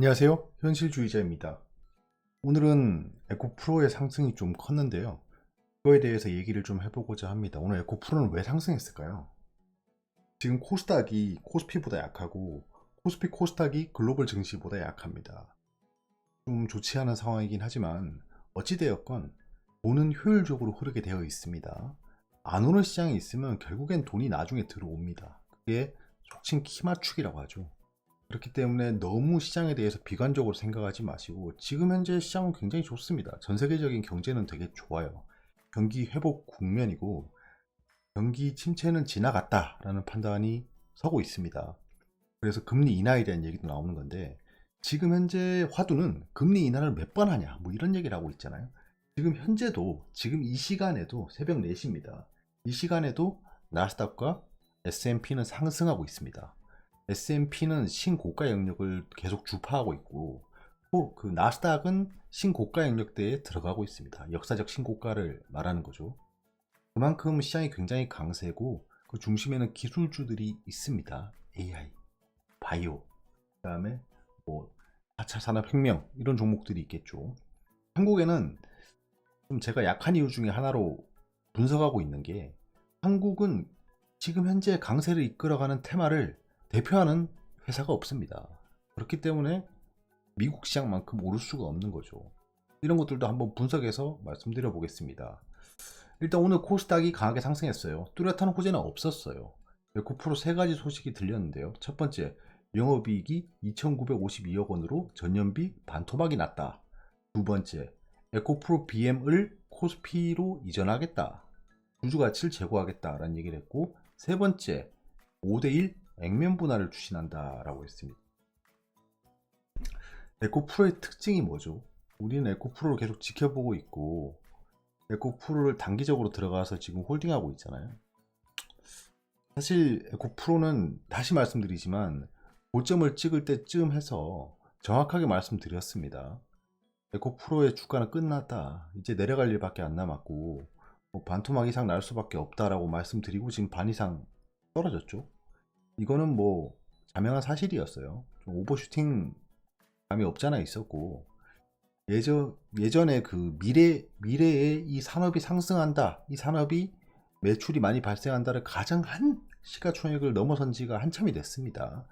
안녕하세요. 현실주의자입니다. 오늘은 에코프로의 상승이 좀 컸는데요. 그거에 대해서 얘기를 좀 해보고자 합니다. 오늘 에코프로는 왜 상승했을까요? 지금 코스닥이 코스피보다 약하고 코스피 코스닥이 글로벌 증시보다 약합니다. 좀 좋지 않은 상황이긴 하지만 어찌되었건 돈은 효율적으로 흐르게 되어 있습니다. 안 오는 시장이 있으면 결국엔 돈이 나중에 들어옵니다. 그게 속칭 키맞추기라고 하죠. 그렇기 때문에 너무 시장에 대해서 비관적으로 생각하지 마시고 지금 현재 시장은 굉장히 좋습니다. 전 세계적인 경제는 되게 좋아요. 경기 회복 국면이고 경기 침체는 지나갔다라는 판단이 서고 있습니다. 그래서 금리 인하에 대한 얘기도 나오는 건데 지금 현재 화두는 금리 인하를 몇 번 하냐 뭐 이런 얘기를 하고 있잖아요. 지금 현재도 지금 이 시간에도 새벽 4시입니다. 이 시간에도 나스닥과 S&P는 상승하고 있습니다. S&P는 신고가 영역을 계속 주파하고 있고 그 나스닥은 신고가 영역대에 들어가고 있습니다. 역사적 신고가를 말하는 거죠. 그만큼 시장이 굉장히 강세고 그 중심에는 기술주들이 있습니다. AI, 바이오, 그다음에 뭐 4차 산업혁명 이런 종목들이 있겠죠. 한국에는 좀 제가 약한 이유 중에 하나로 분석하고 있는 게 한국은 지금 현재 강세를 이끌어가는 테마를 대표하는 회사가 없습니다. 그렇기 때문에 미국 시장만큼 오를 수가 없는 거죠. 이런 것들도 한번 분석해서 말씀드려 보겠습니다. 일단 오늘 코스닥이 강하게 상승했어요. 뚜렷한 호재는 없었어요. 9% 세 가지 소식이 들렸는데요. 첫 번째, 영업이익이 2,952억 원으로 전년비 반토막이 났다. 두 번째, 에코프로 BM을 코스피로 이전하겠다. 주주가치를 제고하겠다라는 얘기를 했고, 세 번째, 5대1 액면 분할을 추진한다라고 했습니다. 에코프로의 특징이 뭐죠? 우리는 에코프로를 계속 지켜보고 있고 에코프로를 단기적으로 들어가서 지금 홀딩하고 있잖아요. 사실 에코프로는 다시 말씀드리지만 고점을 찍을 때쯤 해서 정확하게 말씀드렸습니다. 에코프로의 주가는 끝났다. 이제 내려갈 일밖에 안 남았고 뭐 반토막 이상 날 수밖에 없다라고 말씀드리고 지금 반 이상 떨어졌죠. 이거는 뭐 자명한 사실이었어요. 좀 오버슈팅 감이 없잖아 있었고 예전에 그 미래에 이 산업이 상승한다, 이 산업이 매출이 많이 발생한다를 가정한 시가총액을 넘어선 지가 한참이 됐습니다.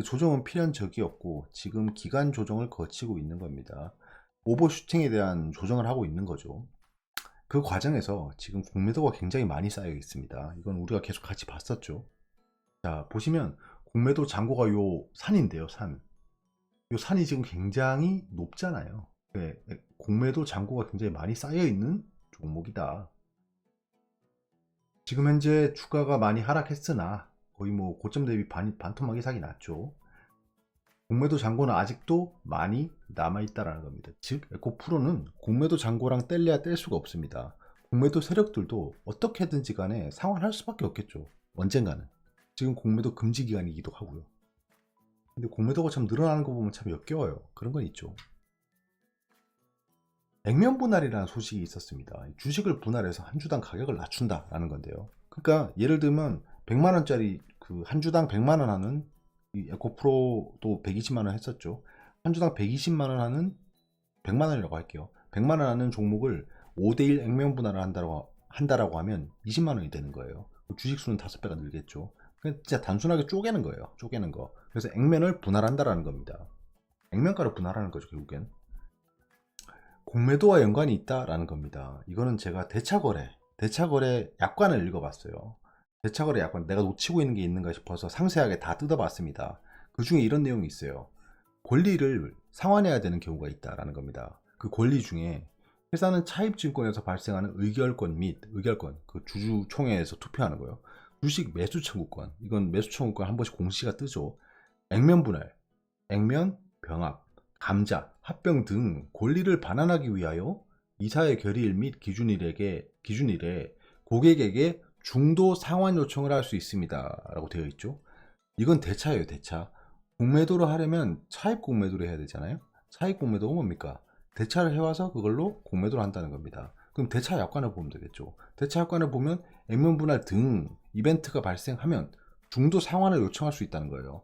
조정은 필연적이었고 지금 기간 조정을 거치고 있는 겁니다. 오버슈팅에 대한 조정을 하고 있는 거죠. 그 과정에서 지금 공매도가 굉장히 많이 쌓여 있습니다. 이건 우리가 계속 같이 봤었죠. 자, 보시면 공매도 잔고가 요 산인데요, 산. 요 산이 지금 굉장히 높잖아요. 네, 공매도 잔고가 굉장히 많이 쌓여 있는 종목이다. 지금 현재 주가가 많이 하락했으나 거의 뭐 고점 대비 반토막 이상이 났죠. 공매도 잔고는 아직도 많이 남아있다라는 겁니다. 즉 에코프로는 공매도 잔고랑 뗄래야 뗄 수가 없습니다. 공매도 세력들도 어떻게든지 간에 상환할 수밖에 없겠죠. 언젠가는. 지금 공매도 금지 기간이기도 하고요. 근데 공매도가 참 늘어나는 거 보면 참 역겨워요. 그런 건 있죠. 액면 분할이라는 소식이 있었습니다. 주식을 분할해서 한 주당 가격을 낮춘다라는 건데요. 그러니까 예를 들면 100만 원짜리 그 한 주당 100만 원 하는 이 에코프로도 120만 원 했었죠. 한 주당 120만 원 하는 100만 원이라고 할게요. 100만 원 하는 종목을 5대1 액면 분할을 한다라고 하면 20만 원이 되는 거예요. 주식 수는 5배가 늘겠죠. 그냥 진짜 단순하게 쪼개는 거예요. 쪼개는 거. 그래서 액면을 분할한다라는 겁니다. 액면가를 분할하는 거죠, 결국엔. 공매도와 연관이 있다라는 겁니다. 이거는 제가 대차거래 약관을 읽어봤어요. 대차거래 약관, 내가 놓치고 있는 게 있는가 싶어서 상세하게 다 뜯어봤습니다. 그 중에 이런 내용이 있어요. 권리를 상환해야 되는 경우가 있다라는 겁니다. 그 권리 중에 회사는 차입증권에서 발생하는 의결권, 그 주주총회에서 투표하는 거요. 주식 매수 청구권, 이건 매수 청구권 한 번씩 공시가 뜨죠. 액면 분할, 액면 병합, 감자, 합병 등 권리를 반환하기 위하여 이사의 결의일 및 기준일에 고객에게 중도 상환 요청을 할 수 있습니다. 라고 되어 있죠. 이건 대차예요, 대차. 공매도를 하려면 차입 공매도를 해야 되잖아요. 차입 공매도가 뭡니까? 대차를 해와서 그걸로 공매도를 한다는 겁니다. 그럼 대차 약관을 보면 되겠죠. 대차 약관을 보면 액면 분할 등 이벤트가 발생하면 중도 상환을 요청할 수 있다는 거예요.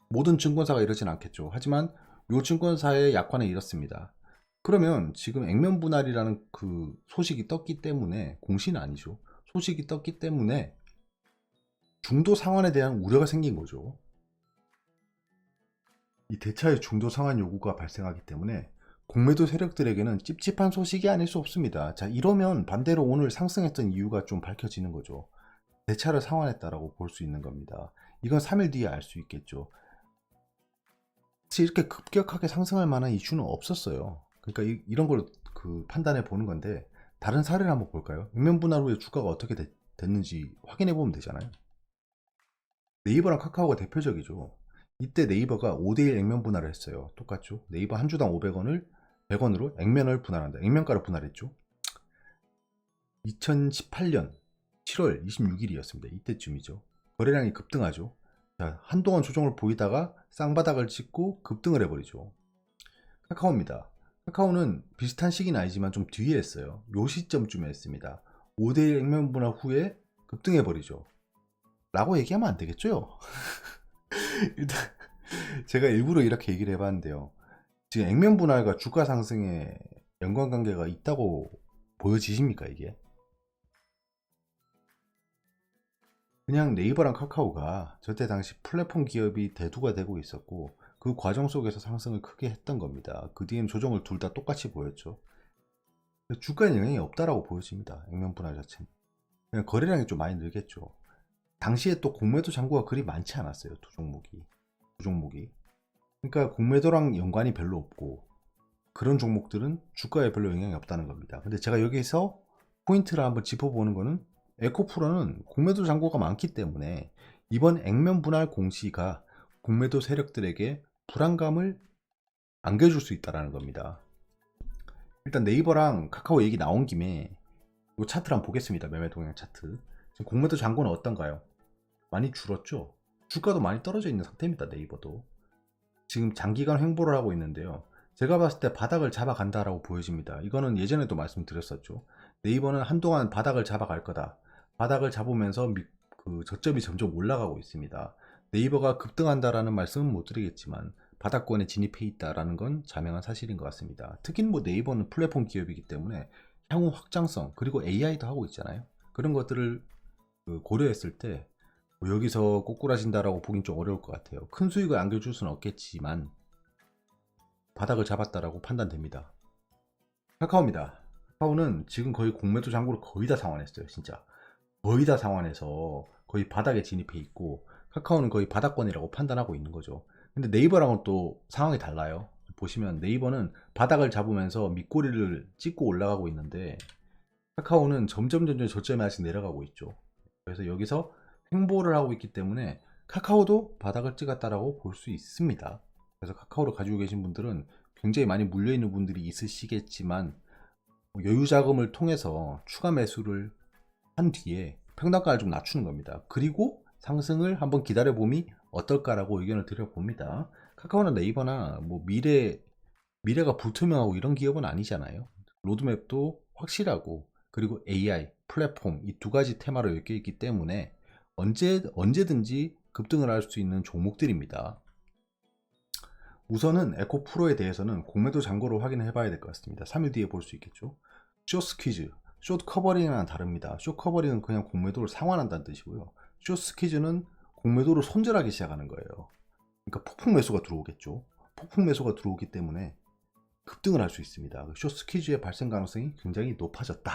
모든 증권사가 이러진 않겠죠. 하지만 요 증권사의 약관은 이렇습니다. 그러면 지금 액면 분할이라는 그 소식이 떴기 때문에, 공시는 아니죠. 소식이 떴기 때문에 중도 상환에 대한 우려가 생긴 거죠. 이 대차의 중도 상환 요구가 발생하기 때문에 공매도 세력들에게는 찝찝한 소식이 아닐 수 없습니다. 자, 이러면 반대로 오늘 상승했던 이유가 좀 밝혀지는 거죠. 대차를 상환했다라고 볼 수 있는 겁니다. 이건 3일 뒤에 알 수 있겠죠. 사실 이렇게 급격하게 상승할 만한 이슈는 없었어요. 그러니까 이런 걸 그 판단해 보는 건데, 다른 사례를 한번 볼까요? 액면 분할 후에 주가가 어떻게 됐는지 확인해 보면 되잖아요. 네이버랑 카카오가 대표적이죠. 이때 네이버가 5대1 액면 분할을 했어요. 똑같죠. 네이버 한 주당 500원을 100원으로 액면을 분할한다. 액면가를 분할했죠. 2018년 7월 26일이었습니다. 이때쯤이죠. 거래량이 급등하죠. 자, 한동안 조정을 보이다가 쌍바닥을 찍고 급등을 해버리죠. 카카오입니다. 카카오는 비슷한 시기는 아니지만 좀 뒤에 했어요. 요 시점쯤에 했습니다. 5대1 액면 분할 후에 급등해버리죠. 라고 얘기하면 안 되겠죠? 일단 제가 일부러 이렇게 얘기를 해봤는데요. 지금 액면 분할과 주가 상승에 연관관계가 있다고 보여지십니까, 이게? 그냥 네이버랑 카카오가 저때 당시 플랫폼 기업이 대두가 되고 있었고, 그 과정 속에서 상승을 크게 했던 겁니다. 그 뒤엔 조정을 둘 다 똑같이 보였죠. 주가에 영향이 없다라고 보여집니다. 액면 분할 자체는. 그냥 거래량이 좀 많이 늘겠죠. 당시에 또 공매도 잔고가 그리 많지 않았어요. 두 종목이. 그러니까 공매도랑 연관이 별로 없고, 그런 종목들은 주가에 별로 영향이 없다는 겁니다. 근데 제가 여기서 포인트를 한번 짚어보는 거는, 에코프로는 공매도 잔고가 많기 때문에 이번 액면 분할 공시가 공매도 세력들에게 불안감을 안겨줄 수 있다는 겁니다. 일단 네이버랑 카카오 얘기 나온 김에 이 차트를 한번 보겠습니다. 매매 동향 차트. 지금 공매도 잔고는 어떤가요? 많이 줄었죠. 주가도 많이 떨어져 있는 상태입니다. 네이버도 지금 장기간 횡보를 하고 있는데요. 제가 봤을 때 바닥을 잡아간다라고 보여집니다. 이거는 예전에도 말씀드렸었죠. 네이버는 한동안 바닥을 잡아갈 거다. 바닥을 잡으면서 그 저점이 점점 올라가고 있습니다. 네이버가 급등한다라는 말씀은 못 드리겠지만 바닥권에 진입해 있다라는 건 자명한 사실인 것 같습니다. 특히 뭐 네이버는 플랫폼 기업이기 때문에 향후 확장성, 그리고 AI도 하고 있잖아요. 그런 것들을 고려했을 때 여기서 꼬꾸라진다라고 보긴 좀 어려울 것 같아요. 큰 수익을 안겨줄 수는 없겠지만 바닥을 잡았다라고 판단됩니다. 카카오입니다. 카카오는 지금 거의 공매도 잔고를 거의 다 상환했어요. 진짜 거의 다 상환해서 거의 바닥에 진입해 있고, 카카오는 거의 바닥권이라고 판단하고 있는 거죠. 근데 네이버랑은 또 상황이 달라요. 보시면 네이버는 바닥을 잡으면서 밑꼬리를 찍고 올라가고 있는데, 카카오는 점점 저점에 아직 내려가고 있죠. 그래서 여기서 횡보를 하고 있기 때문에 카카오도 바닥을 찍었다라고 볼 수 있습니다. 그래서 카카오를 가지고 계신 분들은 굉장히 많이 물려있는 분들이 있으시겠지만, 여유 자금을 통해서 추가 매수를 한 뒤에 평단가를 좀 낮추는 겁니다. 그리고 상승을 한번 기다려봄이 어떨까라고 의견을 드려봅니다. 카카오나 네이버나 뭐 미래가 불투명하고 이런 기업은 아니잖아요. 로드맵도 확실하고, 그리고 AI, 플랫폼 이 두 가지 테마로 엮여 있기 때문에 언제든지 급등을 할 수 있는 종목들입니다. 우선은 에코프로에 대해서는 공매도 잔고를 확인해 봐야 될 것 같습니다. 3일 뒤에 볼 수 있겠죠. 숏스퀴즈, 숏 커버링이랑 다릅니다. 숏 커버링은 그냥 공매도를 상환한다는 뜻이고요. 숏스퀴즈는 공매도를 손절하기 시작하는 거예요. 그러니까 폭풍 매수가 들어오겠죠. 폭풍 매수가 들어오기 때문에 급등을 할 수 있습니다. 숏스퀴즈의 발생 가능성이 굉장히 높아졌다.